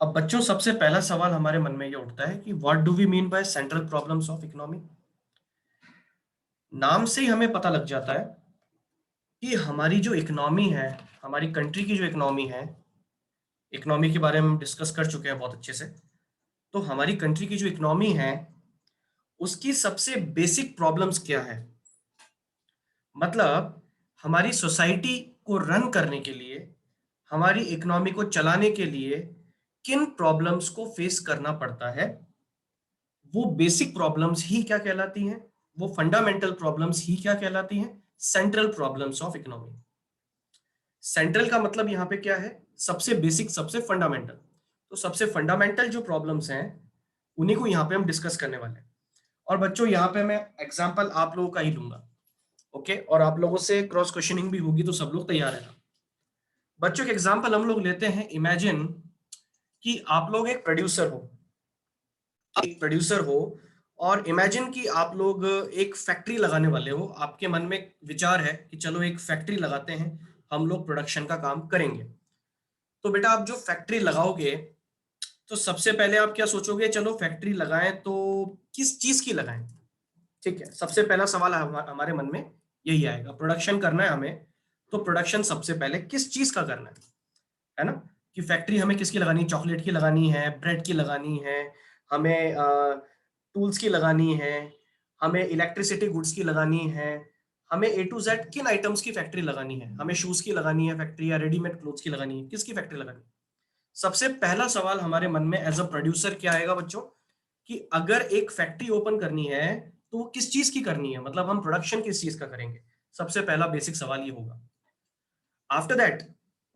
अब बच्चों सबसे पहला सवाल हमारे मन में ये उठता है कि what do we mean by central problems of economy. नाम से ही हमें पता लग जाता है कि हमारी जो इकोनॉमी है, हमारी कंट्री की जो इकोनॉमी है, इकोनॉमी के बारे में हम डिस्कस कर चुके हैं बहुत अच्छे से। तो हमारी कंट्री की जो इकोनॉमी है उसकी सबसे बेसिक प्रॉब्लम्स क्या है, मतलब हमारी सोसाइटी को रन करने के लिए, हमारी इकोनॉमी को चलाने के लिए किन प्रॉब्लम्स को फेस करना पड़ता है, वो बेसिक प्रॉब्लम्स ही क्या कहलाती हैं, वो फंडामेंटल प्रॉब्लम्स ही क्या कहलाती हैं, central problems of economy. Central का मतलब यहाँ पे क्या है, सबसे बेसिक, सबसे फंडामेंटल। तो सबसे फंडामेंटल जो प्रॉब्लम्स हैं उन्हीं को यहाँ पे हम डिस्कस करने वाले हैं। और बच्चों यहाँ पे मैं एग्जाम्पल आप लोगों का ही लूंगा, ओके, और आप लोगों से क्रॉस क्वेश्चनिंग भी होगी, तो सब लोग तैयार है ना। बच्चों के एग्जाम्पल हम लोग लेते हैं, इमेजिन कि आप लोग एक प्रोड्यूसर हो और इमेजिन कि आप लोग एक फैक्ट्री लगाने वाले हो। आपके मन में विचार है कि चलो एक फैक्ट्री लगाते हैं, हम लोग प्रोडक्शन का काम करेंगे। तो बेटा आप जो फैक्ट्री लगाओगे तो सबसे पहले आप क्या सोचोगे, चलो फैक्ट्री लगाएं तो किस चीज की लगाएं। ठीक है, सबसे पहला सवाल हमारे मन में यही आएगा, प्रोडक्शन करना है हमें, तो प्रोडक्शन सबसे पहले किस चीज का करना है ना। कि फैक्ट्री हमें किसकी लगानी है, चॉकलेट की लगानी है, ब्रेड की लगानी है, हमें टूल्स की लगानी है, हमें इलेक्ट्रिसिटी गुड्स की लगानी है, हमें A to Z किन आइटम्स की फैक्ट्री लगानी है, हमें शूज की लगानी है फैक्ट्री या रेडीमेड क्लोथ्स की लगानी है, किसकी फैक्ट्री लगानी है। सबसे पहला सवाल हमारे मन में एज अ प्रोड्यूसर क्या आएगा बच्चों, कि अगर एक फैक्ट्री ओपन करनी है तो वो किस चीज की करनी है, मतलब हम प्रोडक्शन किस चीज का करेंगे। सबसे पहला बेसिक सवाल ये होगा। आफ्टर दैट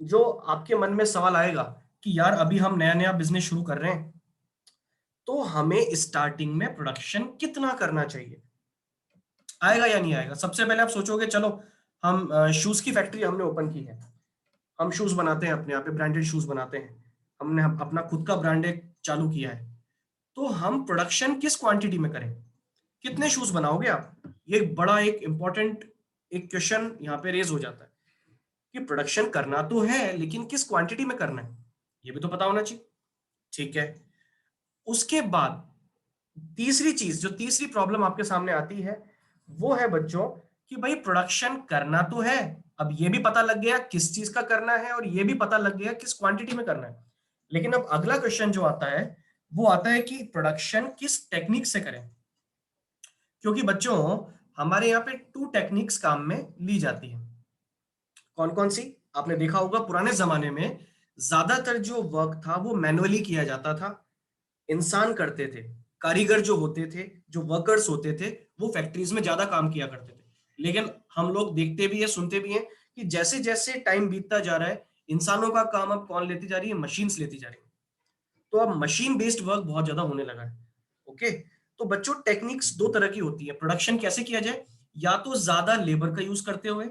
जो आपके मन में सवाल आएगा कि यार अभी हम नया नया बिजनेस शुरू कर रहे हैं, तो हमें स्टार्टिंग में प्रोडक्शन कितना करना चाहिए, आएगा या नहीं आएगा। सबसे पहले आप सोचोगे चलो हम शूज की फैक्ट्री हमने ओपन की है, हम शूज बनाते हैं, अपने यहाँ पे ब्रांडेड शूज बनाते हैं, हमने अपना खुद का ब्रांड एक चालू किया है, तो हम प्रोडक्शन किस क्वांटिटी में करें, कितने शूज बनाओगे आप। ये एक बड़ा एक इंपॉर्टेंट एक क्वेश्चन यहाँ पे रेज हो जाता है कि प्रोडक्शन करना तो है लेकिन किस क्वांटिटी में करना है, ये भी तो पता होना चाहिए। ठीक है, उसके बाद तीसरी चीज, जो तीसरी प्रॉब्लम आपके सामने आती है वो है बच्चों कि भाई प्रोडक्शन करना तो है, अब ये भी पता लग गया किस चीज का करना है और ये भी पता लग गया किस क्वांटिटी में करना है, लेकिन अब अगला क्वेश्चन जो आता है वो आता है कि प्रोडक्शन किस टेक्निक से करें। क्योंकि बच्चों हमारे यहाँ पे टू टेक्निक्स काम में ली जाती है। कौन कौन सी, आपने देखा होगा पुराने जमाने में ज्यादातर जो वर्क था वो मैनुअली किया जाता था, इंसान करते थे, कारीगर जो होते थे, जो वर्कर्स होते थे, वो फैक्ट्रीज में ज्यादा काम किया करते थे। लेकिन हम लोग देखते भी है, सुनते भी हैं कि जैसे जैसे टाइम बीतता जा रहा है, इंसानों का काम अब कौन लेती जा रही है, मशीन्स लेती जा रही है। तो अब मशीन बेस्ड वर्क बहुत ज्यादा होने लगा है। ओके, तो बच्चों टेक्निक्स दो तरह की होती है, प्रोडक्शन कैसे किया जाए, या तो ज्यादा लेबर का यूज करते हुए,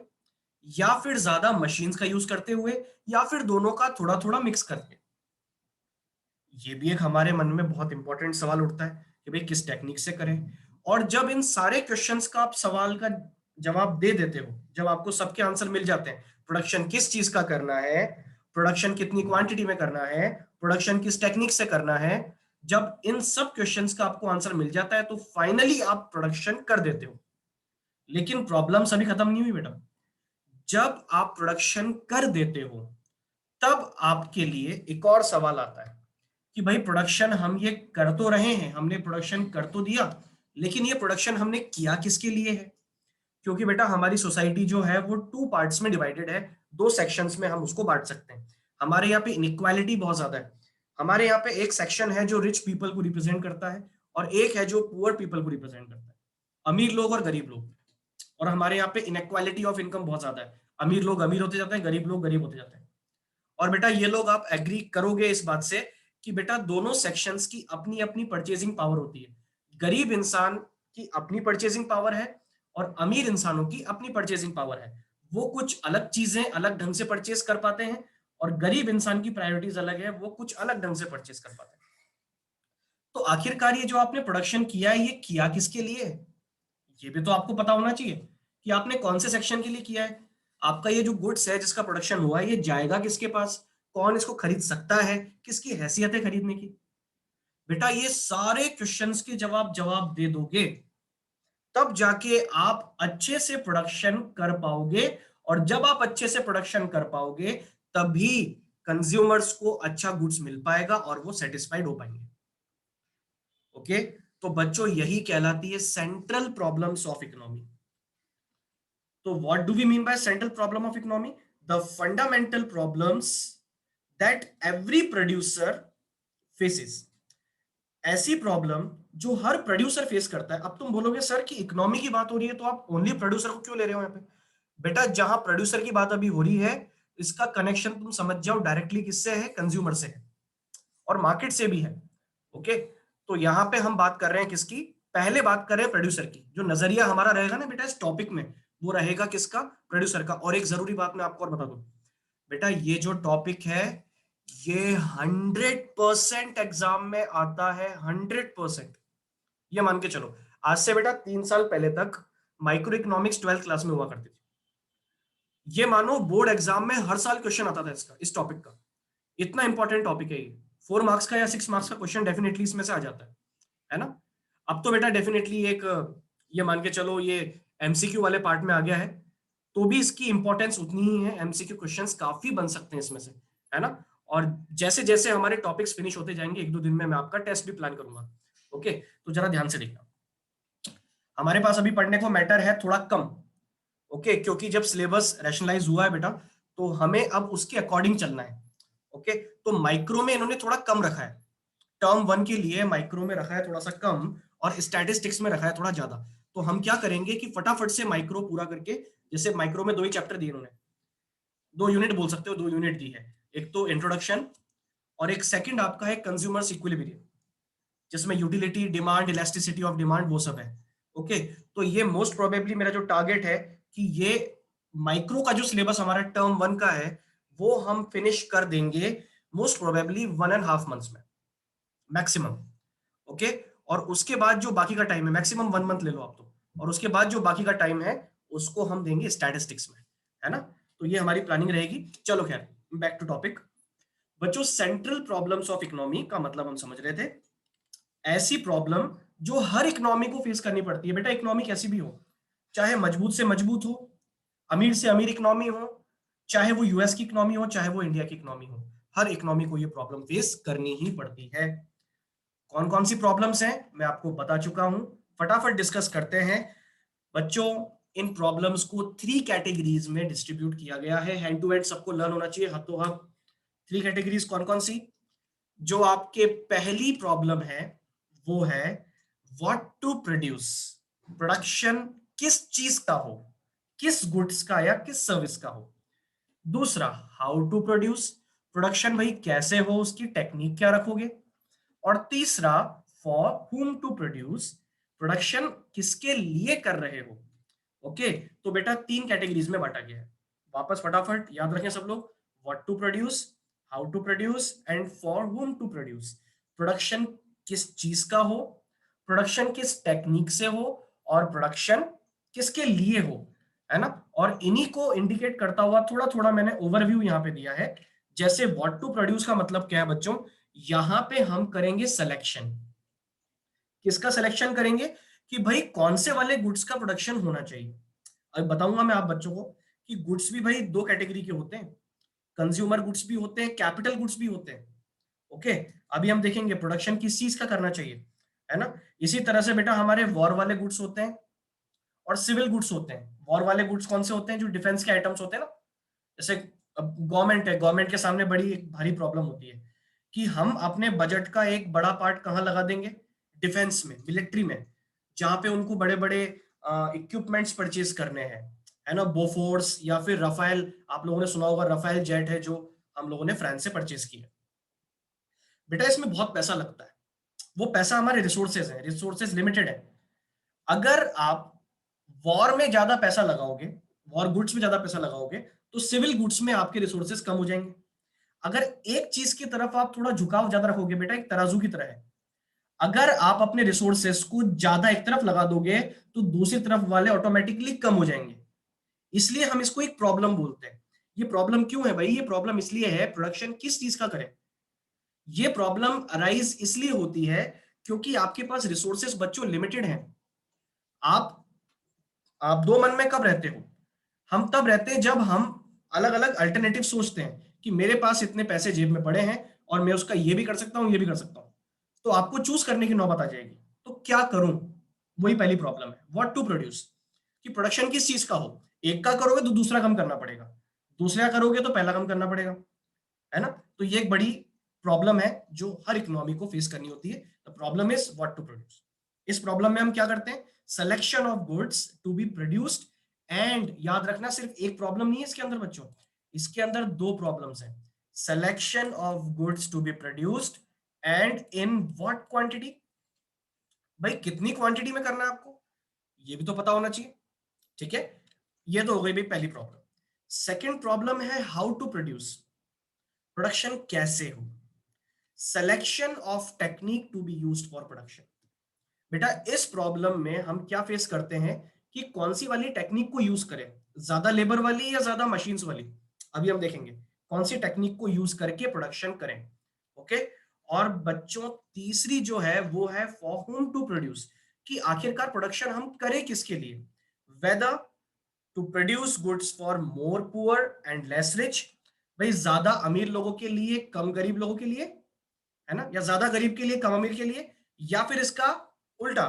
या फिर ज्यादा मशीन्स का यूज करते हुए, या फिर दोनों का थोड़ा थोड़ा मिक्स करके। ये भी एक हमारे मन में बहुत इंपॉर्टेंट सवाल उठता है कि भाई किस टेक्निक से करें। और जब इन सारे क्वेश्चंस का आप सवाल का जवाब दे देते हो, जब आपको सबके आंसर मिल जाते हैं, प्रोडक्शन किस चीज का करना है, प्रोडक्शन कितनी क्वांटिटी में करना है, प्रोडक्शन किस टेक्निक से करना है, जब इन सब क्वेश्चंस का आपको आंसर मिल जाता है तो फाइनली आप प्रोडक्शन कर देते हो। लेकिन प्रॉब्लम्स अभी खत्म नहीं हुई बेटा। जब आप प्रोडक्शन कर देते हो तब आपके लिए एक और सवाल आता है कि भाई प्रोडक्शन हम ये कर तो रहे हैं, हमने प्रोडक्शन कर तो दिया, लेकिन ये प्रोडक्शन हमने किया किसके लिए है। क्योंकि बेटा हमारी सोसाइटी जो है वो टू पार्ट्स में डिवाइडेड है, दो सेक्शंस में हम उसको बांट सकते हैं। हमारे यहाँ पे इनइक्वालिटी बहुत ज्यादा है। हमारे यहाँ पे एक सेक्शन है जो रिच पीपल को रिप्रेजेंट करता है, और एक है जो पुअर पीपल को रिप्रेजेंट करता है, अमीर लोग और गरीब लोग। और हमारे यहाँ पे इनइक्वालिटी ऑफ इनकम बहुत ज्यादा है, अमीर लोग अमीर होते जाते हैं, गरीब लोग गरीब होते जाते हैं। और बेटा ये लोग आप एग्री करोगे इस बात से कि बेटा दोनों सेक्शंस की अपनी अपनी परचेजिंग पावर होती है। गरीब इंसान की अपनी परचेजिंग पावर है और अमीर इंसानों की अपनी परचेजिंग पावर है। वो कुछ अलग चीजें अलग ढंग से परचेज कर पाते हैं, और गरीब इंसान की प्रायोरिटीज अलग है, वो कुछ अलग ढंग से परचेज कर पाते हैं। तो आखिरकार ये जो आपने प्रोडक्शन किया है, ये किया किसके लिए है, ये भी तो आपको पता होना चाहिए कि आपने कौन से सेक्शन के लिए किया है। आपका ये जो गुड्स है जिसका प्रोडक्शन हुआ है, ये जाएगा किसके पास, कौन इसको खरीद सकता है, किसकी हैसियत है खरीदने की। बेटा ये सारे क्वेश्चंस के जवाब दे दोगे तब जाके आप अच्छे से प्रोडक्शन कर पाओगे, और जब आप अच्छे से प्रोडक्शन कर पाओगे तभी कंज्यूमर्स को अच्छा गुड्स मिल पाएगा और वो सेटिस्फाइड हो पाएंगे। ओके, तो बच्चों यही कहलाती है सेंट्रल प्रॉब्लम्स ऑफ इकोनॉमी। तो what do we mean by central problem of economy? The fundamental problems that every producer faces. ऐसी प्रॉब्लम जो हर प्रोड्यूसर फेस करता है। अब तुम बोलोगे सर कि इकोनॉमी की बात हो रही है तो आप ओनली प्रोड्यूसर को क्यों ले रहे हो यहाँ पे? बेटा जहां प्रोड्यूसर की बात अभी हो रही है, इसका कनेक्शन तुम समझ जाओ डायरेक्टली किससे है, कंज्यूमर से है और मार्केट से भी है। ओके, तो यहाँ पे हम बात कर रहे हैं किसकी? पहले बात कर रहे हैं प्रोड्यूसर की। जो नजरिया हमारा रहेगा ना बेटा इस टॉपिक में, वो रहेगा किसका? प्रोड्यूसर का। और एक जरूरी बात मैं आपको और बता दूं, बेटा ये जो टॉपिक है ये 100% एग्जाम में आता है, 100%। ये मान के चलो आज से बेटा 3 साल पहले तक माइक्रो इकोनॉमिक्स 12th क्लास में हुआ करती थी। ये मानो बोर्ड एग्जाम में हर साल क्वेश्चन आता था इसका, इस टॉपिक का। इतना इंपॉर्टेंट टॉपिक है ये। 4 मार्क्स का या 6 मार्क्स का क्वेश्चन डेफिनेटली इसमें से आ जाता है ना? अब तो बेटा डेफिनेटली एक ये मान के चलो ये एमसीक्यू वाले पार्ट में आ गया है, तो भी इसकी इंपॉर्टेंस उतनी ही है। एमसीक्यू क्वेश्चंस काफी बन सकते हैं इसमें से, है ना? और जैसे जैसे हमारे टॉपिक्स फिनिश होते जाएंगे 1-2 दिन में मैं आपका टेस्ट भी प्लान करूंगा। ओके, तो जरा ध्यान से देखना। हमारे पास अभी पढ़ने को मैटर है थोड़ा कम। ओके, क्योंकि जब सिलेबस रैशनलाइज हुआ है बेटा तो हमें अब उसके अकॉर्डिंग चलना है। ओके, तो माइक्रो में इन्होंने थोड़ा कम रखा है। टर्म 1 के लिए माइक्रो में रखा है थोड़ा सा कम और स्टैटिस्टिक्स में रखा है थोड़ा ज्यादा। तो हम क्या करेंगे कि फटाफट से माइक्रो पूरा करके, जैसे माइक्रो में 2 ही चैप्टर दिए उन्होंने, 2 यूनिट बोल सकते हो, 2 यूनिट दी है। एक तो इंट्रोडक्शन और एक सेकंड आपका है कंज्यूमर्स इक्विलिब्रियम, जिसमें utility, demand, elasticity of demand वो सब है। ओके, तो ये मोस्ट प्रोबेबली मेरा जो टारगेट है कि ये माइक्रो का जो सिलेबस हमारा टर्म 1 का है वो हम फिनिश कर देंगे मोस्ट प्रोबेबली 1.5 मंथ्स में मैक्सिमम। ओके, और उसके बाद जो बाकी का टाइम है, मैक्सिमम 1 मंथ ले लो आप तो, और उसके बाद जो बाकी का टाइम है उसको हम देंगे स्टैटिस्टिक्स में, है ना? तो ये हमारी प्लानिंग रहेगी। चलो खैर, बैक टू टॉपिक। बच्चों सेंट्रल प्रॉब्लम्स ऑफ इकोनॉमी का मतलब हम समझ रहे थे ऐसी प्रॉब्लम जो हर इकोनॉमी को फेस करनी पड़ती है। बेटा इकोनॉमी कैसी भी हो, चाहे मजबूत से मजबूत हो, अमीर से अमीर इकोनॉमी हो, चाहे वो यूएस की इकोनॉमी हो, चाहे वो इंडिया की इकोनॉमी हो, हर इकोनॉमी को ये प्रॉब्लम फेस करनी ही पड़ती है। कौन कौन सी प्रॉब्लम्स हैं मैं आपको बता चुका हूं, फटाफट डिस्कस करते हैं। बच्चों इन प्रॉब्लम्स को 3 कैटेगरीज में डिस्ट्रीब्यूट किया गया है। हैंड टू हैंड सबको लर्न होना चाहिए, हाथों हाथ। 3 कैटेगरीज कौन कौन सी? जो आपके पहली प्रॉब्लम है वो है व्हाट टू प्रोड्यूस। प्रोडक्शन किस चीज का हो, किस गुड्स का या किस सर्विस का हो। दूसरा हाउ टू प्रोड्यूस, प्रोडक्शन भाई कैसे हो, उसकी टेक्निक क्या रखोगे। और तीसरा for whom to produce, production किसके लिए कर रहे हो। ओके, तो बेटा 3 कैटेगरीज में बांटा गया है। वापस फटाफट याद रखें सब लोग, what to produce, how to produce and for whom to produce. Production किस चीज का हो, प्रोडक्शन किस टेक्निक से हो, और प्रोडक्शन किसके लिए हो, है ना? और इन्हीं को इंडिकेट करता हुआ थोड़ा थोड़ा मैंने ओवरव्यू यहाँ पे दिया है। जैसे व्हाट टू प्रोड्यूस का मतलब क्या है बच्चों, यहां पे हम करेंगे सिलेक्शन। किसका सिलेक्शन करेंगे? कि भाई कौन से वाले गुड्स का प्रोडक्शन होना चाहिए। अब बताऊंगा मैं आप बच्चों को कि गुड्स भी भाई 2 कैटेगरी के होते हैं, कंज्यूमर गुड्स भी होते हैं, कैपिटल गुड्स भी होते हैं। ओके, अभी हम देखेंगे प्रोडक्शन किस चीज का करना चाहिए, है ना? इसी तरह से बेटा हमारे वॉर वाले गुड्स होते हैं और सिविल गुड्स होते हैं। वॉर वाले गुड्स कौन से होते हैं? जो डिफेंस के आइटम्स होते हैं ना। जैसे अब गवर्नमेंट है, गवर्नमेंट के सामने बड़ी एक भारी प्रॉब्लम होती है कि हम अपने बजट का एक बड़ा पार्ट कहाँ लगा देंगे? डिफेंस में, मिलिट्री में, जहां पे उनको बड़े बड़े इक्विपमेंट्स परचेज करने हैं, है ना? बोफोर्स या फिर रफाइल, आप लोगों ने सुना होगा रफाइल जेट है जो हम लोगों ने फ्रांस से परचेज किया। बेटा इसमें बहुत पैसा लगता है, वो पैसा हमारे रिसोर्सेज है, रिसोर्सेज लिमिटेड है। अगर आप वॉर में ज्यादा पैसा लगाओगे, वॉर गुड्स में ज्यादा पैसा लगाओगे, तो सिविल गुड्स में आपके रिसोर्सेज कम हो जाएंगे। अगर एक चीज की तरफ आप थोड़ा झुकाव ज्यादा रखोगे, बेटा एक तराजू की तरह है, अगर आप अपने रिसोर्सेस को ज्यादा एक तरफ लगा दोगे तो दूसरी तरफ वाले ऑटोमेटिकली कम हो जाएंगे। इसलिए हम इसको एक प्रॉब्लम बोलते हैं। ये प्रॉब्लम क्यों है भाई? ये प्रॉब्लम इसलिए है, प्रोडक्शन किस चीज का करें? ये प्रॉब्लम अराइज इसलिए होती है क्योंकि आपके पास रिसोर्सेस बच्चों लिमिटेड हैं। आप आप दो मन में कब रहते हो? हम तब रहते हैं जब हम अलग अलग अल्टरनेटिव सोचते हैं कि मेरे पास इतने पैसे जेब में पड़े हैं और मैं उसका ये भी कर सकता हूं, ये भी कर सकता हूं। तो आपको चूज करने की नौबत आ जाएगी, तो क्या करूं? वही पहली प्रॉब्लम है, व्हाट टू प्रोड्यूस। कि प्रोडक्शन किस चीज का हो? एक का करोगे तो दूसरा कम करना पड़ेगा, दूसरा करोगे तो पहला कम करना पड़ेगा, है ना? तो ये एक बड़ी प्रॉब्लम है जो हर इकोनॉमी को फेस करनी होती है। The problem is what to produce. इस प्रॉब्लम में हम क्या करते हैं? Selection of goods to be produced. And याद रखना, सिर्फ एक प्रॉब्लम नहीं है इसके अंदर बच्चों, इसके अंदर दो प्रॉब्लम्स हैं। Selection of goods to be produced and in what quantity. भाई कितनी क्वांटिटी में करना है आपको, ये भी तो पता होना चाहिए। ठीक है, ये तो हो गई भाई पहली प्रॉब्लम। सेकेंड प्रॉब्लम है हाउ टू प्रोड्यूस, प्रोडक्शन कैसे हो। Selection of technique to be used for production. बेटा इस प्रॉब्लम में हम क्या फेस करते हैं कि कौन सी वाली टेक्निक को यूज करें, ज्यादा लेबर वाली या ज्यादा मशीन्स वाली। अभी हम देखेंगे कौन सी टेक्निक को यूज करके प्रोडक्शन करें। ओके। और बच्चों तीसरी जो है वो है फॉर होम टू प्रोड्यूस, कि आखिरकार प्रोडक्शन हम करें किसके लिए। Whether to produce goods for more poor and less rich, भाई ज्यादा अमीर लोगों के लिए कम गरीब लोगों के लिए, है ना, या ज्यादा गरीब के लिए कम अमीर के लिए, या फिर इसका उल्टा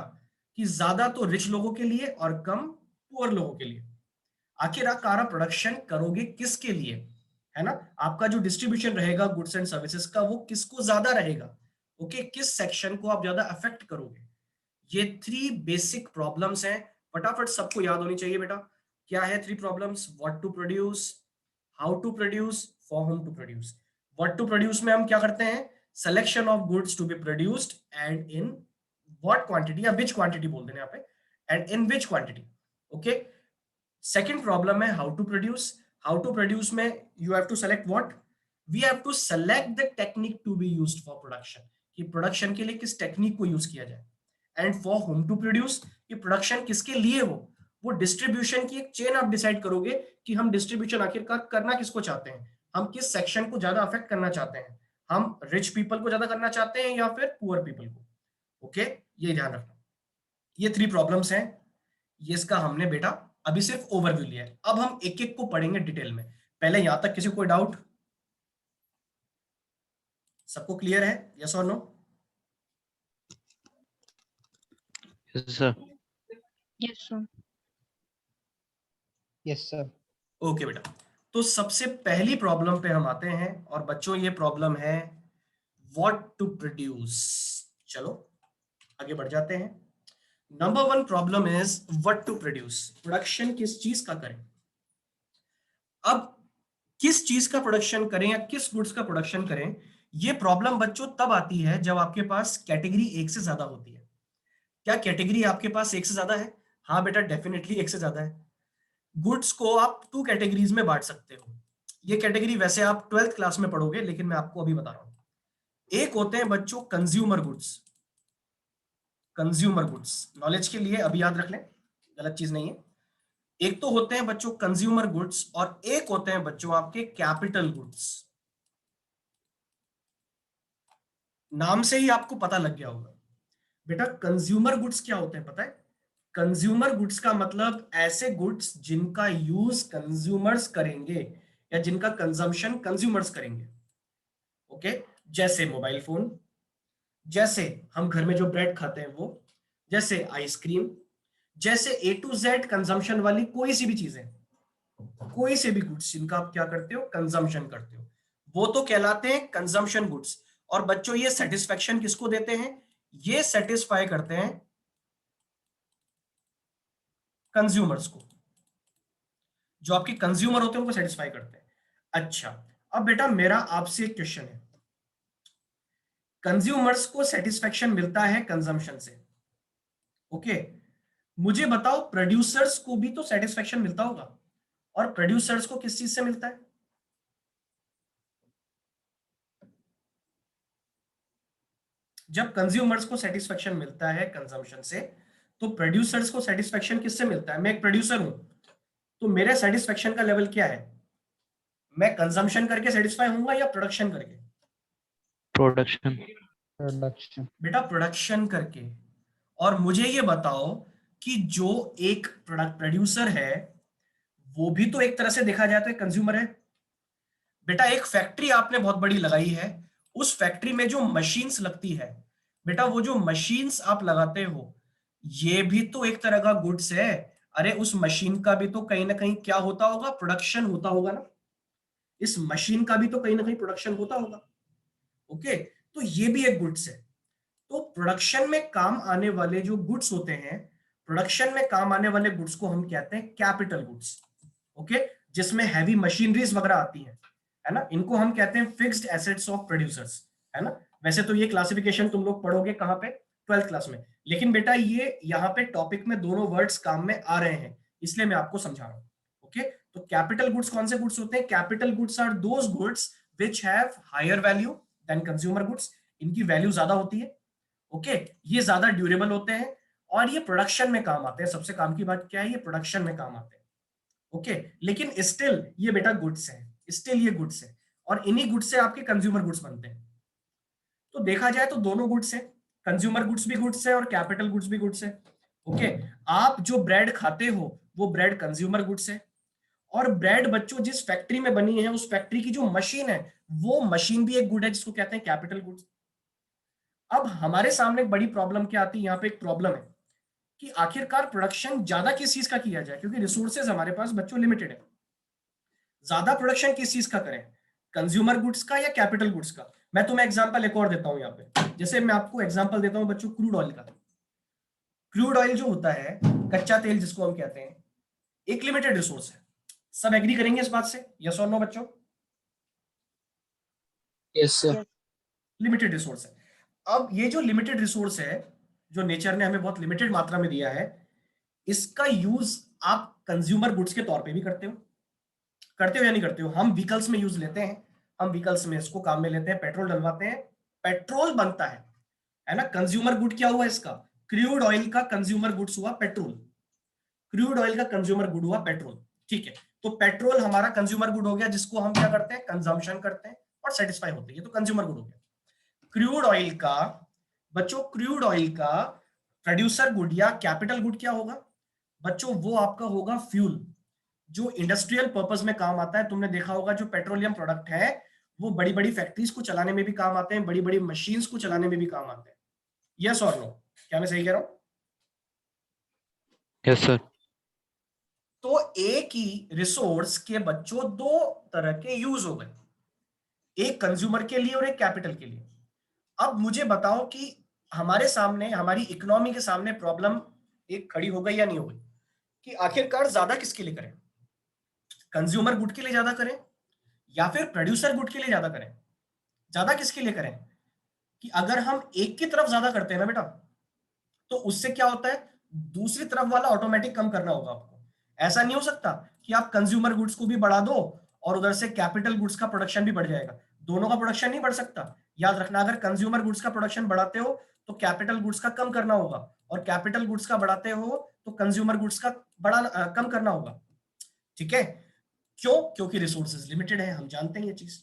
कि ज्यादा तो रिच लोगों के लिए और कम पुअर लोगों के लिए। आखिरकार आप प्रोडक्शन करोगे किसके लिए, है ना? आपका जो डिस्ट्रीब्यूशन रहेगा गुड्स एंड सर्विसेज का वो किसको ज्यादा रहेगा, ओके, किस सेक्शन को आप ज्यादा अफेक्ट करोगे। ये थ्री बेसिक प्रॉब्लम्स हैं, फटाफट सबको याद होनी चाहिए बेटा। क्या है three problems? What to produce, how to produce, for whom to produce. What to produce में हम क्या करते हैं? Selection of goods to be produced and in what quantity, या विच क्वांटिटी बोल देना यहाँ पे, and in which quantity. Okay. Second problem है how to produce. How to produce में you have to select what, we have to select the technique to be used for production, कि production के लिए किस टेक्निक को use किया जाए। And for whom to produce, कि प्रोडक्शन किसके लिए हो, वो डिस्ट्रीब्यूशन की एक चेन आप डिसाइड करोगे कि हम डिस्ट्रीब्यूशन आखिरकार करना किसको चाहते हैं, हम किस सेक्शन को ज्यादा अफेक्ट करना चाहते हैं, हम रिच पीपल को ज्यादा करना चाहते हैं या फिर पुअर पीपल को। ओके, ये ध्यान रखना। ये थ्री प्रॉब्लम्स हैं, ये इसका हमने बेटा अभी सिर्फ ओवरव्यू लिया है। अब हम एक एक को पढ़ेंगे डिटेल में। पहले यहां तक किसी को कोई डाउट? सबको क्लियर है, यस और no? Yes, sir. Yes, sir. Yes sir. Okay बेटा, तो सबसे पहली प्रॉब्लम पे हम आते हैं और बच्चों ये प्रॉब्लम है व्हाट टू प्रोड्यूस। चलो आगे बढ़ जाते हैं। Number one problem is what to produce, production किस चीज का करें। अब किस चीज का प्रोडक्शन करें या किस गुड्स का प्रोडक्शन करें, ये प्रॉब्लम बच्चों तब आती है जब आपके पास कैटेगरी एक से ज्यादा होती है। क्या कैटेगरी आपके पास एक से ज्यादा है? हाँ बेटा, डेफिनेटली एक से ज्यादा है। गुड्स को आप टू कैटेगरीज में बांट सकते हो। ये कैटेगरी वैसे आप 12th क्लास में पढ़ोगे, लेकिन मैं आपको अभी बता रहा हूं। एक होते हैं बच्चों consumer goods, consumer goods knowledge के लिए अभी याद रख लें, गलत चीज नहीं है। एक तो होते हैं बच्चों कंज्यूमर गुड्स और एक होते हैं बच्चों आपके कैपिटल गुड्स। नाम से ही आपको पता लग गया होगा बेटा कंज्यूमर गुड्स क्या होते हैं, पता है? कंज्यूमर गुड्स का मतलब ऐसे गुड्स जिनका यूज कंज्यूमर्स करेंगे या जिनका कंजम्पशन कंज्यूमर्स करेंगे। ओके, जैसे मोबाइल फोन, जैसे हम घर में जो ब्रेड खाते हैं वो, जैसे आइसक्रीम, जैसे ए टू जेड कंजम्पशन वाली कोई सी भी चीजें, कोई से भी गुड्स जिनका आप क्या करते हो, कंजम्पशन करते हो, वो तो कहलाते हैं कंजम्पशन गुड्स। और बच्चों ये सेटिस्फेक्शन किसको देते हैं? ये सेटिस्फाई करते हैं कंज्यूमर्स को, जो आपके कंज्यूमर होते हैं उनको सेटिस्फाई करते हैं। अच्छा, अब बेटा मेरा आपसे एक क्वेश्चन है, कंज्यूमर्स को सेटिस्फेक्शन मिलता है कंजम्पशन से, ओके, मुझे बताओ प्रोड्यूसर्स को भी तो सेटिस्फेक्शन मिलता होगा, और प्रोड्यूसर्स को किस चीज से मिलता है? जब कंज्यूमर्स को सेटिस्फेक्शन मिलता है कंजम्पशन से, तो प्रोड्यूसर्स को सेटिस्फेक्शन किससे मिलता है? मैं एक प्रोड्यूसर हूं, तो मेरे सेटिस्फेक्शन का लेवल क्या है? मैं कंजम्पशन करके सेटिस्फाई होऊंगा या प्रोडक्शन करके? प्रोडक्शन। प्रोडक्शन। बेटा प्रोडक्शन करके। और मुझे ये बताओ कि जो एक प्रोडक्ट प्रोड्यूसर है वो भी तो एक तरह से देखा जाए तो एक कंज्यूमर है। बेटा एक फैक्ट्री आपने बहुत बड़ी लगाई है, उस फैक्ट्री में जो मशीन्स लगती है, बेटा वो जो मशीन्स आप लगाते हो ये भी तो एक तरह का गुड्स है। अरे उस मशीन का भी तो कहीं ना कहीं क्या होता होगा, प्रोडक्शन होता होगा ना। इस मशीन का भी तो कहीं ना कहीं प्रोडक्शन होता होगा। ओके, तो ये भी एक गुड्स है। तो प्रोडक्शन में काम आने वाले जो गुड्स होते हैं, प्रोडक्शन में काम आने वाले गुड्स को हम कहते हैं कैपिटल गुड्स। ओके, जिसमें हैवी मशीनरीज वगैरह आती हैं, है ना, इनको हम कहते हैं फिक्स्ड एसेट्स ऑफ प्रोड्यूसर्स, है ना। वैसे तो ये क्लासिफिकेशन तुम लोग पढ़ोगे कहाँ पे, 12th क्लास में, लेकिन बेटा ये यहाँ पे टॉपिक में दोनों वर्ड्स काम में आ रहे हैं, इसलिए मैं आपको समझा रहा हूँ। ओके, तो कैपिटल गुड्स कौन से गुड्स होते हैं? Capital goods are those goods which have higher value than consumer goods. इनकी वैल्यू ज्यादा होती है। ओके, ये ज्यादा ड्यूरेबल होते हैं और ये प्रोडक्शन में काम आते हैं। सबसे काम की बात क्या है, ये प्रोडक्शन में काम आते हैं। ओके, लेकिन स्टिल ये बेटा गुड्स है, स्टिल ये गुड्स है, और इन्हीं गुड्स से आपके कंज्यूमर गुड्स बनते हैं। तो देखा जाए तो दोनों गुड्स है, कंज्यूमर गुड्स भी गुड्स है और कैपिटल गुड्स भी गुड्स है। ओके, आप जो ब्रेड खाते हो वो ब्रेड कंज्यूमर गुड्स है, और ब्रेड बच्चों जिस फैक्ट्री में बनी है उस फैक्ट्री की जो मशीन है वो मशीन भी एक गुड है जिसको कहते हैं कैपिटल गुड्स। अब हमारे सामने एक बड़ी प्रॉब्लम क्या आती है, यहाँ पे एक प्रॉब्लम है कि आखिरकार प्रोडक्शन ज्यादा किस चीज का किया जाए, क्योंकि रिसोर्सेज हमारे पास बच्चों लिमिटेड है। ज्यादा प्रोडक्शन किस चीज का करें, कंज्यूमर गुड्स का या कैपिटल गुड्स का? मैं तुम्हें एग्जांपल एक और देता हूं यहाँ पे, जैसे मैं आपको एग्जांपल देता हूं बच्चों क्रूड ऑयल का। क्रूड ऑयल जो होता है, कच्चा तेल जिसको हम कहते हैं, एक लिमिटेड रिसोर्स है। सब एग्री करेंगे इस बात से, यस और नो बच्चों? Yes sir. लिमिटेड रिसोर्स है। अब ये जो लिमिटेड रिसोर्स है, जो नेचर ने हमें बहुत लिमिटेड मात्रा में दिया है, इसका यूज आप कंज्यूमर गुड्स के तौर पे भी करते हो, करते हो या नहीं करते हो? हम व्हीकल्स में यूज लेते हैं, हम व्हीकल्स में इसको काम में लेते हैं, पेट्रोल डलवाते हैं, पेट्रोल बनता है ना। कंज्यूमर गुड क्या हुआ इसका? क्रूड ऑयल का कंज्यूमर गुड्स हुआ पेट्रोल। क्रूड ऑयल का कंज्यूमर गुड हुआ पेट्रोल। ठीक है, तो पेट्रोल हमारा कंज्यूमर गुड हो गया जिसको हम क्या करते हैं, कंजम्पशन करते हैं और सेटिस्फाई होते हैं, ये तो कंज्यूमर गुड हो गया। क्रूड ऑयल का बच्चों, क्रूड ऑयल का प्रोड्यूसर गुड या कैपिटल गुड क्या होगा बच्चों? वो आपका होगा फ्यूल, जो इंडस्ट्रियल पर्पस में काम आता है। तुमने देखा होगा जो पेट्रोलियम प्रोडक्ट है वो बड़ी बड़ी फैक्ट्रीज को चलाने में भी काम आते हैं, बड़ी बड़ी मशीन्स को चलाने में भी काम आते हैं। यस और नो? क्या मैं सही कह रहा हूं? Yes sir. तो एक ही रिसोर्स के बच्चों दो तरह के यूज हो गए, एक कंज्यूमर के लिए और एक कैपिटल के लिए। अब मुझे बताओ कि हमारे सामने, हमारी इकोनॉमी के सामने प्रॉब्लम एक खड़ी हो गई या नहीं हो गई, कि आखिरकार ज्यादा किसके लिए करें? कंज्यूमर गुड के लिए ज्यादा करें या फिर प्रोड्यूसर गुड के लिए ज्यादा करें? ज्यादा किसके लिए करें? कि अगर हम एक की तरफ ज्यादा करते हैं ना बेटा, तो उससे क्या होता है, दूसरी तरफ वाला ऑटोमेटिक कम करना होगा आपको। ऐसा नहीं हो सकता कि आप कंज्यूमर गुड्स को भी बढ़ा दो और उधर से कैपिटल गुड्स का प्रोडक्शन भी बढ़ जाएगा। दोनों का प्रोडक्शन नहीं बढ़ सकता। याद रखना, अगर कंज्यूमर गुड्स का प्रोडक्शन बढ़ाते हो तो कैपिटल गुड्स का कम करना होगा, और कैपिटल गुड्स का बढ़ाते हो तो कंज्यूमर गुड्स का कम करना होगा। ठीक है, क्यों? क्योंकि रिसोर्सेज लिमिटेड है, हम जानते हैं ये चीज।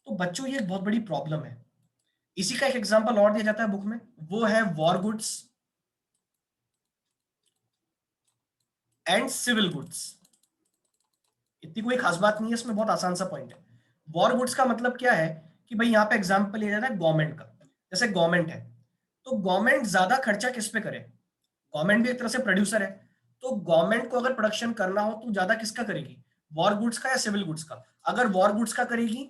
तो बच्चों ये एक बहुत बड़ी प्रॉब्लम है। इसी का एक एग्जांपल और दिया जाता है बुक में, वो है war goods and civil goods. इतनी कोई खास बात नहीं है इसमें, बहुत आसान सा पॉइंट है। वॉर गुड्स का मतलब क्या है कि भाई यहाँ पे एग्जांपल लिया जाता है गवर्नमेंट का। जैसे गवर्नमेंट है तो गवर्नमेंट ज्यादा खर्चा किस पे करे? गवर्नमेंट भी एक तरह से प्रोड्यूसर है, तो गवर्नमेंट को अगर प्रोडक्शन करना हो तो ज्यादा किसका करेगी, वॉर गुड्स का या सिविल गुड्स का? अगर वॉर गुड्स का करेगी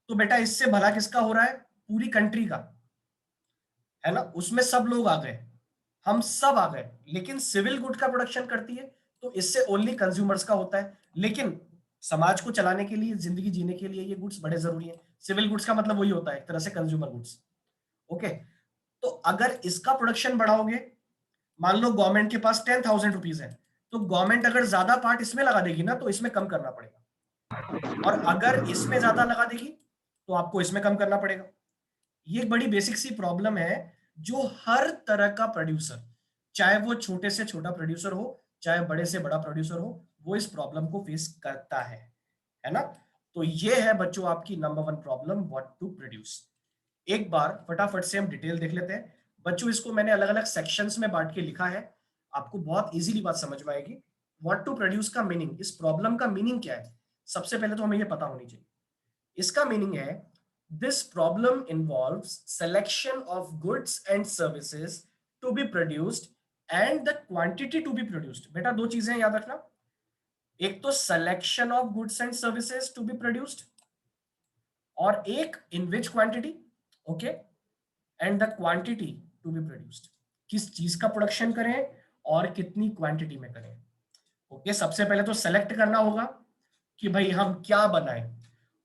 तो बेटा इससे भला किसका हो रहा है, पूरी कंट्री का, है ना। उसमें सब लोग आ गए, हम सब आ गए। लेकिन सिविल गुड का प्रोडक्शन करती है तो इससे ओनली कंज्यूमर्स का होता है। लेकिन समाज को चलाने के लिए, जिंदगी जीने के लिए ये गुड्स बड़े जरूरी है। सिविल गुड्स का मतलब वही होता है, एक तरह से कंज्यूमर गुड्स। ओके, तो अगर इसका प्रोडक्शन बढ़ाओगे, मान लो गवर्नमेंट के पास 10,000 रुपीज है, तो गवर्नमेंट अगर ज्यादा पार्ट इसमें लगा देगी ना तो इसमें कम करना पड़ेगा, और अगर इसमें ज्यादा लगा देगी तो आपको इसमें कम करना पड़ेगा। ये एक बड़ी बेसिक सी प्रॉब्लम है जो हर तरह का प्रोड्यूसर, चाहे वो छोटे से छोटा प्रोड्यूसर हो चाहे बड़े से बड़ा प्रोड्यूसर हो, वो इस प्रॉब्लम को फेस करता है है ना। तो ये है बच्चों आपकी number 1 problem, what to produce. एक बार फटाफट से हम डिटेल देख लेते हैं बच्चों। इसको मैंने अलग अलग सेक्शंस में बांट के लिखा है, आपको बहुत इजीली बात समझ में आएगी। व्हाट टू प्रोड्यूस का मीनिंग, इस प्रॉब्लम का मीनिंग क्या है, सबसे पहले तो हमें ये पता होनी चाहिए। इसका मीनिंग है this problem involves selection of goods and services to be produced and the quantity to be produced. बेटा दो चीजें याद रखना, एक तो selection of goods and services to be produced और एक in which quantity, okay, and the quantity to be produced, किस चीज का प्रोडक्शन करें और कितनी क्वांटिटी में करें। ओके, सबसे पहले तो सेलेक्ट करना होगा कि भाई हम क्या बनाएं,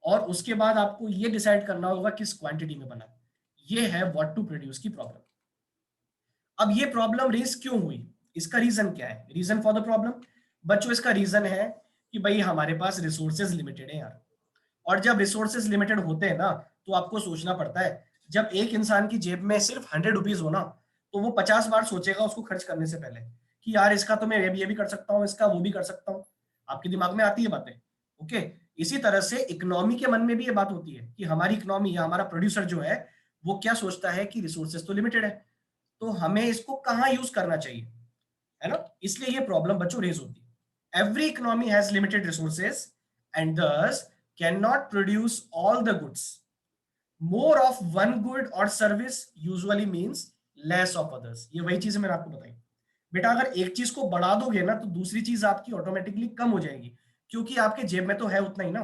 और उसके बाद आपको ये डिसाइड करना होगा किस क्वांटिटी में बनाएं। ये है व्हाट टू प्रोड्यूस की प्रॉब्लम। अब ये प्रॉब्लम रेज क्यों हुई, इसका रीजन क्या है, रीजन फॉर द प्रॉब्लम। बच्चों इसका रीजन है कि भाई हमारे पास रिसोर्सेज लिमिटेड है यार, और जब रिसोर्सेज लिमिटेड होते हैं ना तो आपको सोचना पड़ता है। जब एक इंसान की जेब में सिर्फ 100 रुपीज हो ना, तो वो 50 बार सोचेगा उसको खर्च करने से पहले कि यार इसका तो मैं ये भी कर सकता हूँ, इसका वो भी कर सकता हूँ। आपके दिमाग में आती है बातें, ओके। इसी तरह से इकोनॉमी के मन में भी ये बात होती है कि हमारी इकोनॉमी या हमारा प्रोड्यूसर जो है वो क्या सोचता है कि रिसोर्सेज तो लिमिटेड है, तो हमें इसको कहाँ यूज करना चाहिए, है ना। इसलिए ये प्रॉब्लम बच्चों रेज होती है। Every economy has limited resources and thus cannot produce all the goods. More of one good or service usually means less of others. ये वही चीज मैंने आपको बताई। बेटा अगर एक चीज को बढ़ा दोगे ना तो दूसरी चीज आपकी ऑटोमेटिकली कम हो जाएगी, क्योंकि आपके जेब में तो है उतना ही ना,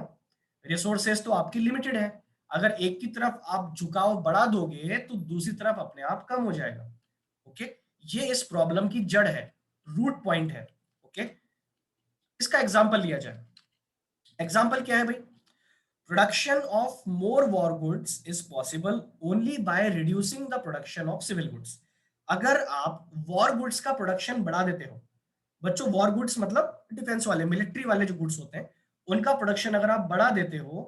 रिसोर्सेस तो आपकी लिमिटेड है। अगर एक की तरफ आप झुकाव बढ़ा दोगे तो दूसरी तरफ अपने आप कम हो जाएगा। ओके, ये इस प्रॉब्लम की जड़ है, रूट पॉइंट है। ओके, इसका एग्जाम्पल लिया जाए। एग्जाम्पल क्या है भाई, production of more war goods is possible only by reducing the production of civil goods. अगर आप वॉर गुड्स का प्रोडक्शन बढ़ा देते हो, बच्चों वॉर गुड्स मतलब डिफेंस वाले मिलिट्री वाले जो गुड्स होते हैं उनका प्रोडक्शन अगर आप बढ़ा देते हो,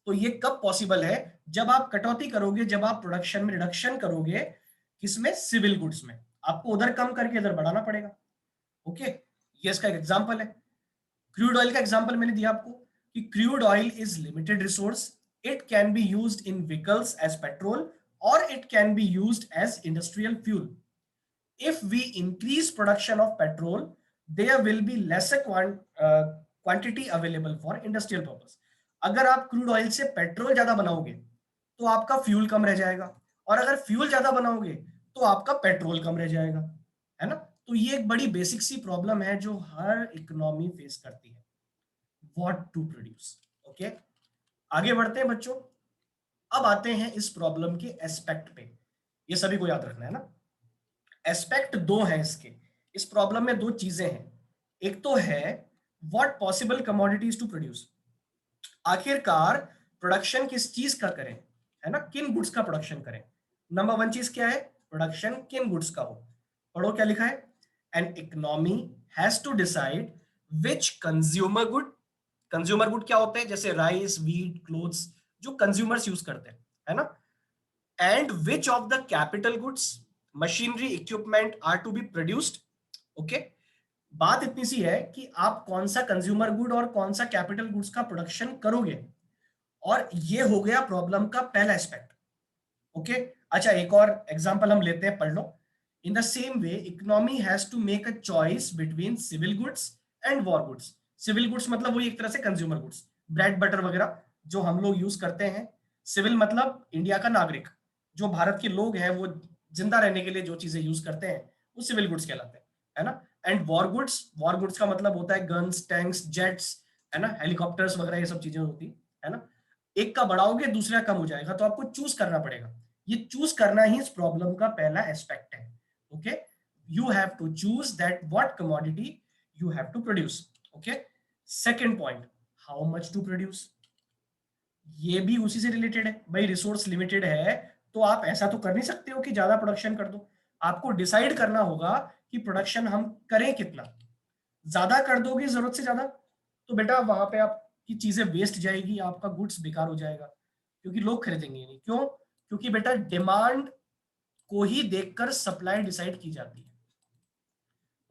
तो ये कब पॉसिबल है, जब आप कटौती करोगे, जब आप प्रोडक्शन में रिडक्शन करोगे, किसमें, सिविल गुड्स में। आपको उधर कम करके इधर बढ़ाना पड़ेगा। ओके, ये इसका एक एग्जांपल है। क्रूड ऑयल का एग्जांपल मैंने दिया आपको कि crude oil is limited resource, it can be used in vehicles as petrol और it can be used as industrial fuel. if we increase production of petrol, there will be lesser quantity available for industrial purpose. अगर आप crude oil से petrol ज्यादा बनाओगे तो आपका fuel कम रह जाएगा, और अगर फ्यूल ज्यादा बनाओगे तो आपका पेट्रोल कम रह जाएगा, है ना। तो ये एक बड़ी बेसिक सी प्रॉब्लम है जो हर इकोनॉमी फेस करती है, व्हाट टू प्रोड्यूस। ओके, आगे बढ़ते हैं बच्चों। अब आते हैं इस प्रॉब्लम के एस्पेक्ट पे, ये सभी को याद रखना है ना। एस्पेक्ट दो हैं इसके, इस प्रॉब्लम में दो चीजें हैं। एक तो है what possible commodities to produce, आखिरकार प्रोडक्शन किस चीज का करें, है ना, किन गुड्स का प्रोडक्शन करें। नंबर 1 चीज क्या है, प्रोडक्शन किन गुड्स का हो। पढ़ो क्या लिखा है, an economy has to decide which consumer good, consumer good क्या होते हैं, जैसे राइस, व्हीट, क्लोथ्स, जो कंज्यूमर्स यूज करते हैं, है ना, and which of the capital goods, machinery, equipment are to be produced. Okay, बात इतनी सी है कि आप कौन सा कंज्यूमर गुड और कौन सा कैपिटल गुड्स का प्रोडक्शन करोगे, और ये हो गया प्रॉब्लम का पहला एस्पेक्ट। ओके, अच्छा एक और एग्जांपल हम लेते हैं, पढ़ लो। In the same way economy has to make a choice between civil goods and war goods. Civil goods मतलब वही एक तरह से कंज्यूमर गुड्स, ब्रेड बटर वगैरह जो हम लोग यूज करते हैं। सिविल मतलब इंडिया का नागरिक, जो भारत के लोग हैं वो जिंदा रहने के लिए जो चीजें यूज करते हैं वो सिविल गुड्स कहलाते हैं, है ना। And war goods, war goods का मतलब होता है गन्स, टैंक्स, जेट्स, है ना, हेलीकॉप्टर्स वगैरह, ये सब चीजें होती है ना। एक का बढ़ाओगे दूसरा कम हो जाएगा, तो आपको चूज करना पड़ेगा। ये चूज करना ही इस प्रॉब्लम का पहला एस्पेक्ट है। Okay, you have to choose that what commodity you have to produce. Okay, second point, how much to produce, ये भी उसी से रिलेटेड है। भाई रिसोर्स लिमिटेड है तो आप ऐसा तो कर नहीं सकते हो कि ज्यादा प्रोडक्शन कर दो, आपको डिसाइड करना होगा कि प्रोडक्शन हम करें कितना। ज्यादा कर दोगे जरूरत से ज्यादा तो बेटा वहां पे आपकी चीजें वेस्ट जाएगी, आपका गुड्स बेकार हो जाएगा, क्योंकि लोग खरीदेंगे नहीं। क्यों, क्योंकि बेटा डिमांड को ही देखकर सप्लाई डिसाइड की जाती है।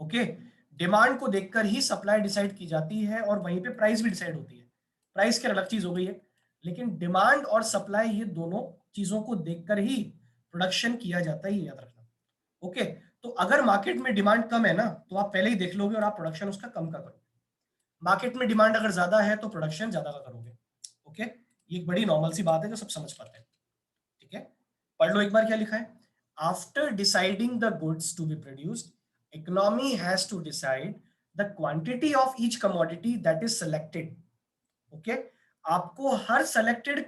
ओके, डिमांड को देखकर ही सप्लाई डिसाइड की जाती है और वहीं पे प्राइस भी डिसाइड होती है। प्राइस की अलग चीज हो गई है, लेकिन डिमांड और सप्लाई ये दोनों चीजों को देखकर ही प्रोडक्शन किया जाता है, ये याद रखना। ओके, तो अगर मार्केट में डिमांड कम है ना, तो आप पहले ही देख लोगे और आप प्रोडक्शन उसका कम का करोगे। मार्केट में डिमांड अगर ज्यादा है तो प्रोडक्शन ज्यादा का करोगे। ओके, ये एक बड़ी नॉर्मल सी बात है जो सब समझ पाते हैं। ठीक है, पढ़ लो एक बार क्या लिखा है। After deciding the goods to be produced, economy has to decide the quantity of each commodity that is selected. Okay, आपको हर सेलेक्टेड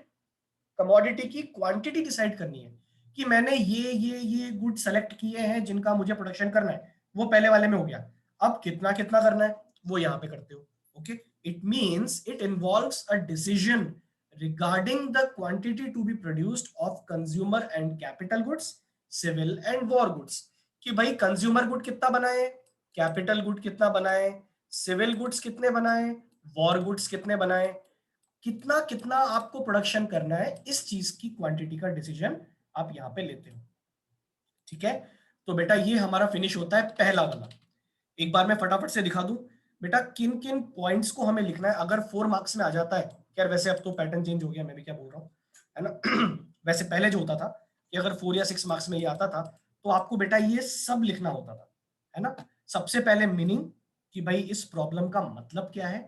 कमोडिटी की क्वांटिटी डिसाइड करनी है कि मैंने ये गुड सेलेक्ट किए हैं जिनका मुझे प्रोडक्शन करना है, वो पहले वाले में हो गया। अब कितना कितना करना है वो यहाँ पे करते हो। Okay, it means it involves a decision regarding the quantity to be produced of consumer and capital goods, civil and war goods, कि भाई कंज्यूमर गुड कितना बनाए, कैपिटल गुड कितना बनाए, सिविल गुड्स कितने बनाए, वॉर गुड्स कितने बनाए, कितना कितना आपको प्रोडक्शन करना है, इस चीज की क्वांटिटी का डिसीजन आप यहाँ पे लेते हो। ठीक है, तो बेटा ये हमारा फिनिश होता है पहला वाला। एक बार मैं फटाफट से दिखा दूं बेटा किन किन पॉइंट्स को हमें लिखना है अगर 4 मार्क्स में आ जाता है। यार वैसे अब तो पैटर्न चेंज हो गया, मैं भी क्या बोल रहा हूँ, है ना। वैसे पहले जो होता था कि अगर 4 या 6 मार्क्स में ये आता था तो आपको बेटा ये सब लिखना होता था, है ना। सबसे पहले मीनिंग कि भाई इस प्रॉब्लम का मतलब क्या है,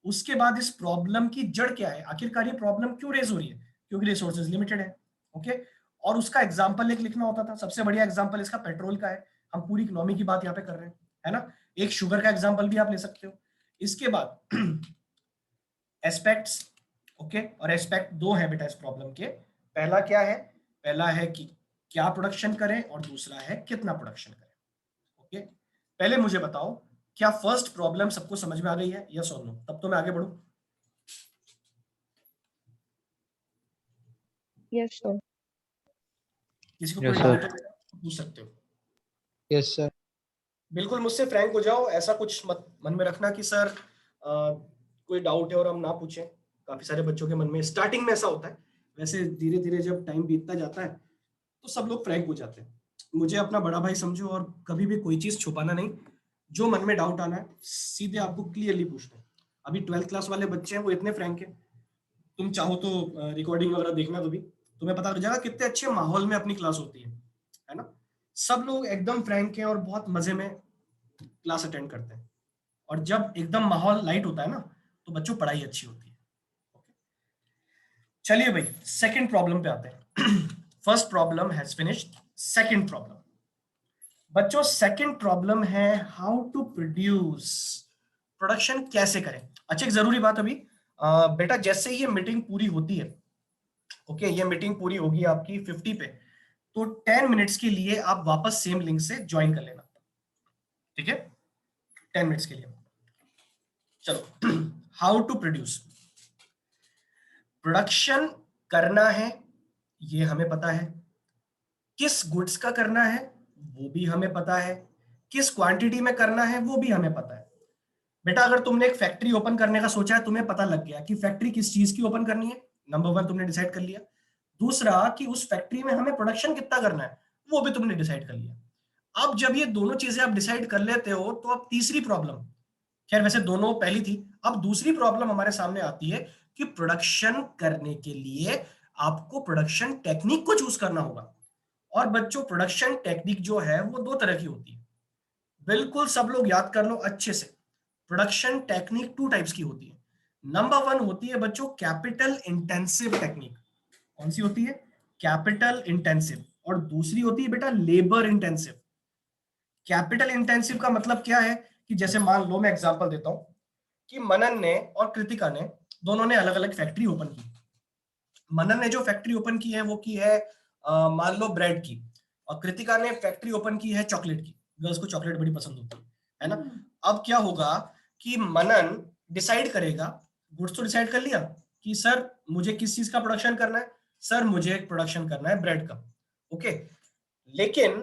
उसके बाद इस प्रॉब्लम की जड़ क्या है, आखिरकार ये प्रॉब्लम क्यों रेज हो रही है, क्योंकि रिसोर्सेज लिमिटेड है। ओके, और उसका एग्जाम्पल एक लिखना होता था। सबसे बढ़िया एग्जाम्पल इसका पेट्रोल का है, हम पूरी इकोनॉमी की बात यहाँ पे कर रहे हैं, है ना। एक शुगर का एग्जाम्पल भी आप ले सकते हो। इसके बाद एस्पेक्ट्स, ओके, और एस्पेक्ट दो है बेटा इस प्रॉब्लम के। पहला क्या है, पहला है कि क्या प्रोडक्शन करें और दूसरा है कितना प्रोडक्शन करें। ओके, पहले मुझे बताओ क्या फर्स्ट प्रॉब्लम सबको समझ में आ गई है, यस और नो, तब तो मैं आगे बढ़ूं। Yes sir. किसी को Yes, कोई sir. डाउट है पूछ सकते हो। Yes sir. बिल्कुल मुझसे फ्रैंक हो जाओ, ऐसा कुछ मत मन में रखना कि सर कोई डाउट है और हम ना पूछें। काफी सारे बच्चों के मन में स्टार्टिंग में ऐसा होता है, वैसे धीरे धीरे जब टाइम बीतता जाता है तो सब लोग फ्रैंक हो जाते हैं। मुझे अपना बड़ा भाई समझो और कभी भी कोई चीज छुपाना नहीं, जो मन में डाउट आना है सीधे आपको क्लियरली पूछना है। अभी 12th क्लास वाले बच्चे हैं वो इतने फ्रैंक है, तुम चाहो तो रिकॉर्डिंग वगैरह देखना, तो भी तुम्हें पता लग जाएगा कितने अच्छे माहौल में अपनी क्लास होती है ना। सब लोग एकदम फ्रैंक हैं और बहुत मजे में क्लास अटेंड करते हैं, और जब एकदम माहौल लाइट होता है ना तो बच्चों पढ़ाई अच्छी होती है। चलिए भाई सेकंड प्रॉब्लम पे आते हैं। First problem has finished, second problem बच्चों, सेकंड प्रॉब्लम है हाउ टू प्रोड्यूस, प्रोडक्शन कैसे करें। अच्छा एक जरूरी बात अभी बेटा, जैसे ये मीटिंग पूरी होती है, ओके, ये मीटिंग पूरी होगी आपकी 50 पे, तो 10 मिनट्स के लिए आप वापस सेम लिंक से ज्वाइन कर लेना, ठीक है, 10 मिनट्स के लिए। चलो, हाउ टू प्रोड्यूस, प्रोडक्शन करना है ये हमें पता है, किस गुड्स का करना है वो भी हमें पता है, किस क्वांटिटी में करना है वो भी हमें पता है। बेटा अगर तुमने एक फैक्ट्री ओपन करने का सोचा है, तुम्हें पता लग गया कि फैक्ट्री किस चीज की ओपन करनी है, नंबर 1 तुमने डिसाइड कर लिया। दूसरा कि उस फैक्ट्री में हमें प्रोडक्शन कितना करना है वो भी तुमने डिसाइड कर लिया। अब जब ये दोनों चीजें आप डिसाइड कर लेते हो तो अब तीसरी प्रॉब्लम, खैर वैसे दोनों पहली थी, अब दूसरी प्रॉब्लम हमारे सामने आती है कि प्रोडक्शन करने के लिए आपको प्रोडक्शन टेक्निक को चूज करना होगा। और बच्चों प्रोडक्शन टेक्निक जो है वो दो तरह की होती है, बिल्कुल सब लोग याद कर लो अच्छे से। प्रोडक्शन टेक्निक 2 टाइप्स की होती है। नंबर 1 होती है बच्चों कैपिटल इंटेंसिव टेक्निक, कौन सी होती है, कैपिटल इंटेंसिव, और दूसरी होती है बेटा लेबर इंटेंसिव। कैपिटल इंटेंसिव का मतलब क्या है कि जैसे मान लो मैं एग्जांपल देता हूं कि मनन ने और कृतिका ने दोनों ने अलग अलग फैक्ट्री ओपन की। मनन ने जो फैक्ट्री ओपन की है वो की है मान लो ब्रेड की, और कृतिका ने फैक्ट्री ओपन की है चॉकलेट की, गर्ल्स को चॉकलेट बड़ी पसंद होती है ना। अब क्या होगा कि मनन डिसाइड करेगा, गुड्स तो डिसाइड कर लिया कि सर मुझे किस चीज का प्रोडक्शन करना है, सर मुझे एक प्रोडक्शन करना है ब्रेड का, ओके। लेकिन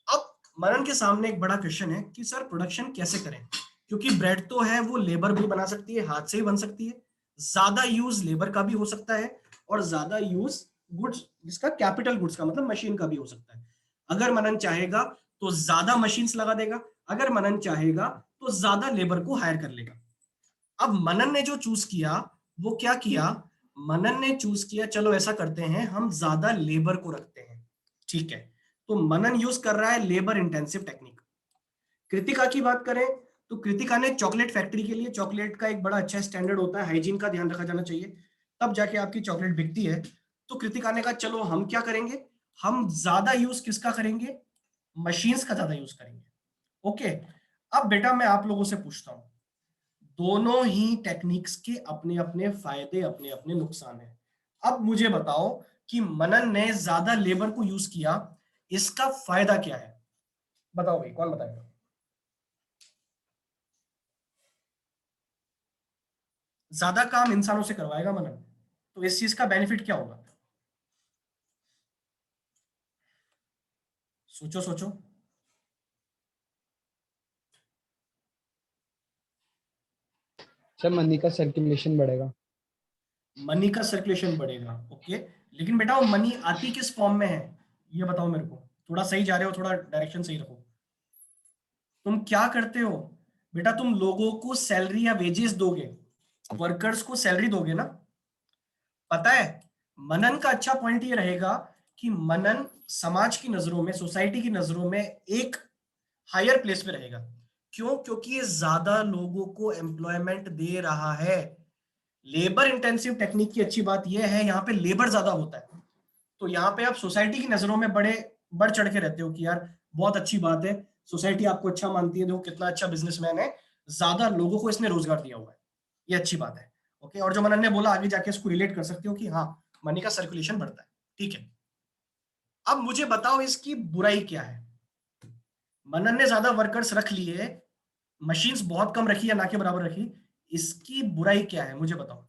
अब मनन के सामने एक बड़ा क्वेश्चन है कि सर प्रोडक्शन कैसे करें, क्योंकि ब्रेड तो है वो लेबर भी बना सकती है, हाथ से ही बन सकती है, ज्यादा यूज लेबर का भी हो सकता है और ज्यादा यूज गुड्स, जिसका कैपिटल गुड्स का मतलब मशीन का भी हो सकता है। अगर मनन चाहेगा तो ज्यादा मशीन्स लगा देगा, अगर मनन चाहेगा तो ज्यादा लेबर को हायर कर लेगा। अब मनन ने जो चूज किया वो क्या किया, मनन ने चूज किया चलो ऐसा करते हैं हम ज्यादा लेबर को रखते हैं, ठीक है। तो मनन यूज कर रहा है लेबर इंटेंसिव टेक्निक। कृतिका की बात करें तो कृतिका ने चॉकलेट फैक्ट्री के लिए, चॉकलेट का एक बड़ा अच्छा स्टैंडर्ड होता है, हाइजीन का ध्यान रखा जाना चाहिए, तब जाके आपकी चॉकलेट बिकती है। तो कृतिका ने कहा चलो हम क्या करेंगे, हम ज्यादा यूज किसका करेंगे, मशीन्स का ज्यादा यूज करेंगे। ओके, अब बेटा मैं आप लोगों से पूछता हूं, दोनों ही टेक्निक्स के अपने अपने फायदे अपने अपने नुकसान हैं। अब मुझे बताओ कि मनन ने ज्यादा लेबर को यूज किया, इसका फायदा क्या है, बताओ भाई कौन बताएगा। ज्यादा काम इंसानों से करवाएगा मनन, तो इस चीज का बेनिफिट क्या होगा, सोचो सोचो। सर मनी का सर्कुलेशन बढ़ेगा। मनी का सर्कुलेशन बढ़ेगा, ओके। लेकिन बेटा वो मनी आती किस फॉर्म में है, ये बताओ मेरे को, थोड़ा सही जा रहे हो, थोड़ा डायरेक्शन सही रखो। तुम क्या करते हो बेटा, तुम लोगों को सैलरी या वेजेस दोगे, वर्कर्स को सैलरी दोगे ना। पता है, मनन का अच्छा पॉइंट ये रहेगा कि मनन समाज की नजरों में, सोसाइटी की नजरों में एक हायर प्लेस पे रहेगा। क्यों, क्योंकि ये ज्यादा लोगों को एम्प्लॉयमेंट दे रहा है। लेबर इंटेंसिव टेक्निक की अच्छी बात यह है, यहाँ पे लेबर ज्यादा होता है, तो यहाँ पे आप सोसाइटी की नजरों में बड़े बढ़ चढ़ के रहते हो कि यार बहुत अच्छी बात है, सोसाइटी आपको अच्छा मानती है, देखो कितना अच्छा बिजनेसमैन है, ज्यादा लोगों को इसने रोजगार दिया हुआ है, ये अच्छी बात है। ओके, और जो मनन ने बोला आगे जाके इसको रिलेट कर सकते हो कि हाँ मनी का सर्कुलेशन बढ़ता है, ठीक है। अब मुझे बताओ इसकी बुराई क्या है, मनन ने ज्यादा वर्कर्स रख लिए, मशीन्स बहुत कम रखी या ना के बराबर रखी, इसकी बुराई क्या है मुझे बताओ।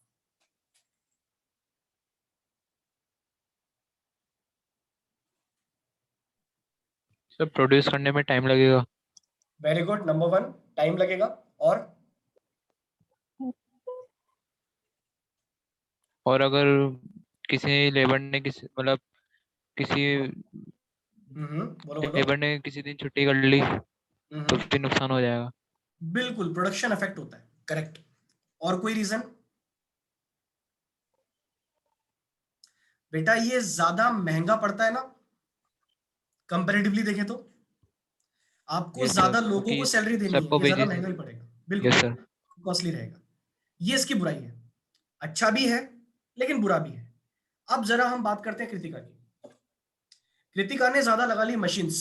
सर प्रोड्यूस करने में टाइम लगेगा। Very good, number one, time लगेगा। और और अगर किसी लेबर ने किसी मतलब किसी बोलो बोलो। लेबर ने किसी दिन छुट्टी कर ली तो हम्म, भी नुकसान हो जाएगा। बिल्कुल प्रोडक्शन इफेक्ट होता है, करेक्ट। और कोई रीजन, बेटा ये ज्यादा महंगा पड़ता है ना, कंपैरेटिवली देखें तो आपको यस सर, ज्यादा लोगों को क्योंकि सैलरी देनी है, सबको ये ज्यादा वेजेस। महंगा ही पड़ेगा, यस बिल्कुल सर। कॉस्टली रहेगा। ये इसकी बुराई है, अच्छा भी है लेकिन बुरा भी है। अब जरा हम बात करते हैं कृतिका की। कृतिका ने ज्यादा लगा ली मशीन्स,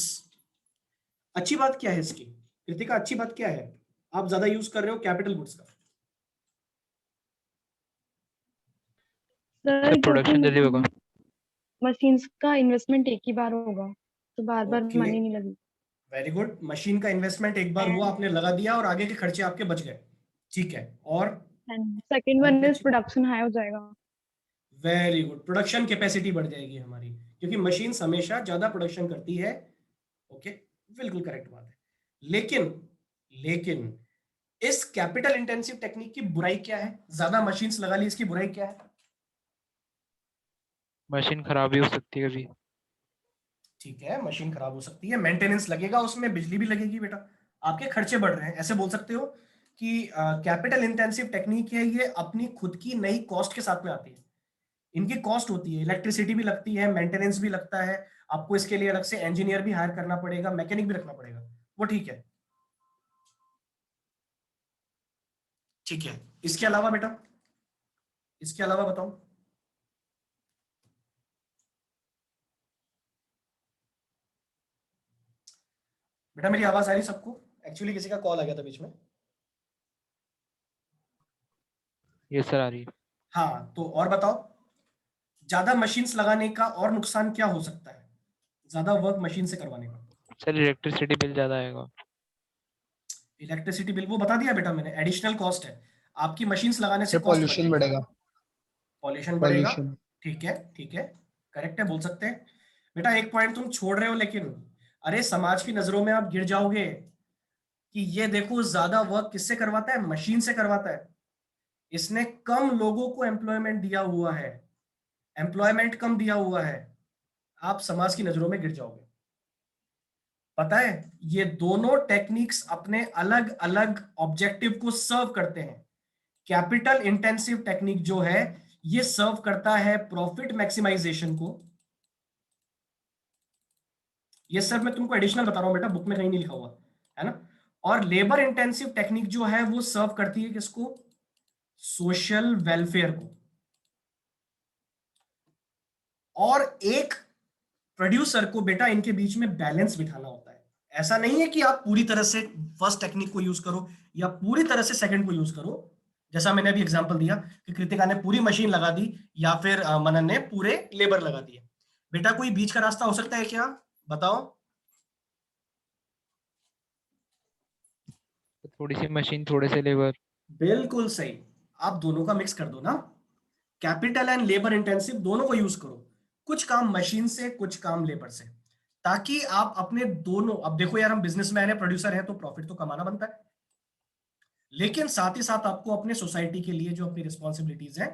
अच्छी बात क्या है इसकी, कृतिका अच्छी बात क्या है, आप ज्यादा यूज कर रहे हो कैपिटल गुड्स का। सर सर क्योंकि प्रोडक्शन जल्दी होगा। मशीन्स का इन्वेस्टमेंट एक ही बार होगा तो बार बार ओके, मनी नहीं लगी। वेरी गुड, मशीन का इन्वेस्टमेंट एक बार हुआ, एंड आपने लगा दिया और आगे के खर्चे आपके बच गए, ठीक है। और एंड सेकंड और वन क्या इज चीज, प्रोडक्शन हाई हो जाएगा। वेरी गुड, प्रोडक्शन कैपेसिटी बढ़ जाएगी हमारी, क्योंकि मशीन हमेशा ज्यादा प्रोडक्शन करती है। ओके, बिल्कुल करेक्ट बात है। लेकिन लेकिन इस कैपिटल इंटेंसिव टेक्निक की बुराई क्या है, ज्यादा मशीन्स लगा ली, इसकी बुराई क्या है। मशीन खराब भी हो सकती है कभी। ठीक है, मशीन खराब हो सकती है, मेंटेनेंस लगेगा उसमें, बिजली भी लगेगी बेटा, आपके खर्चे बढ़ रहे हैं, ऐसे बोल सकते हो कि कैपिटल इंटेंसिव टेक्निक है, ये अपनी खुद की नई कॉस्ट के साथ में आती है। इनकी कॉस्ट होती है, इलेक्ट्रिसिटी भी लगती है, मेंटेनेंस भी लगता है, आपको इसके लिए अलग से इंजीनियर भी हायर करना पड़ेगा, मैकेनिक भी रखना पड़ेगा, वो ठीक है। ठीक है, इसके अलावा बेटा, इसके अलावा बताओ। बेटा मेरी आवाज आ रही सबको, एक्चुअली किसी का कॉल आ गया था बीच में। यस सर, आ रही है। हाँ तो और बताओ, ज्यादा मशीन्स लगाने का और नुकसान क्या हो सकता है, ज्यादा वर्क मशीन से करवाने का। सर इलेक्ट्रिसिटी बिल ज़्यादा आएगा। इलेक्ट्रिसिटी बिल वो बता दिया बेटा मैंने, एडिशनल कॉस्ट है, आपकी मशीन्स लगाने से सर कॉस्ट बढ़ पॉल्यूशन जाएगी, बढ़ेगा। पॉल्यूशन बढ़ेगा, पॉल्यूशन। ठीक है ठीक है, करेक्ट है, बोल सकते हैं। बेटा एक पॉइंट तुम छोड़ रहे हो लेकिन, अरे समाज की नजरों में आप गिर जाओगे कि ये देखो ज्यादा वर्क किससे करवाता है, मशीन से करवाता है, इसने कम लोगों को एम्प्लॉयमेंट दिया हुआ है, एम्प्लॉयमेंट कम दिया हुआ है, आप समाज की नजरों में गिर जाओगे। पता है, ये दोनों टेक्निक्स अपने अलग अलग ऑब्जेक्टिव को सर्व करते हैं। कैपिटल इंटेंसिव टेक्निक जो है ये सर्व करता है प्रॉफिट मैक्सिमाइजेशन को। ये सर मैं तुमको एडिशनल बता रहा हूं बेटा, बुक में कहीं नहीं लिखा हुआ है ना। और लेबर इंटेंसिव टेक्निक जो है वो सर्व करती है किसको? सोशल वेलफेयर को। और एक प्रोड्यूसर को बेटा इनके बीच में बैलेंस बिठाना होता है। ऐसा नहीं है कि आप पूरी तरह से फर्स्ट टेक्निक को यूज करो या पूरी तरह से सेकंड को यूज करो, जैसा मैंने अभी एग्जांपल दिया कि कृतिका ने पूरी मशीन लगा दी या फिर मनन ने पूरे लेबर लगा दिए। बेटा कोई बीच का रास्ता हो सकता है क्या? बताओ। थोड़ी सी मशीन थोड़े से लेबर। बिल्कुल सही, आप दोनों का मिक्स कर दो ना, कैपिटल एंड लेबर इंटेंसिव दोनों को यूज करो, कुछ काम मशीन से कुछ काम लेबर से, ताकि आप अपने दोनों, अब देखो यार हम बिजनेसमैन है, प्रोड्यूसर है, तो प्रॉफिट तो कमाना बनता है, लेकिन साथ ही साथ आपको अपने सोसाइटी के लिए जो अपनी रिस्पॉन्सिबिलिटीज है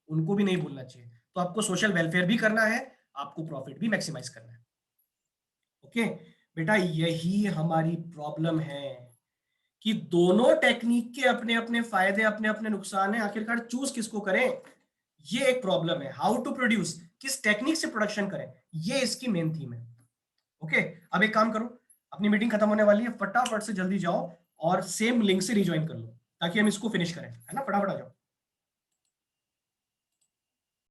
उनको भी नहीं भूलना चाहिए। तो आपको सोशल वेलफेयर भी करना है, आपको प्रॉफिट भी मैक्सिमाइज करना है। ओके बेटा, यही हमारी प्रॉब्लम है कि दोनों टेक्निक के अपने अपने फायदे अपने अपने नुकसान है, आखिरकार चूज किसको करें, ये एक प्रॉब्लम है। हाउ टू प्रोड्यूस, किस टेक्निक से प्रोडक्शन करें, ये इसकी मेन थीम है। ओके अब एक काम करो, अपनी मीटिंग खत्म होने वाली है, फटाफट से जल्दी जाओ और सेम लिंक से रिज्वाइन कर लो ताकि हम इसको फिनिश करें, है ना, फटाफट आ जाओ।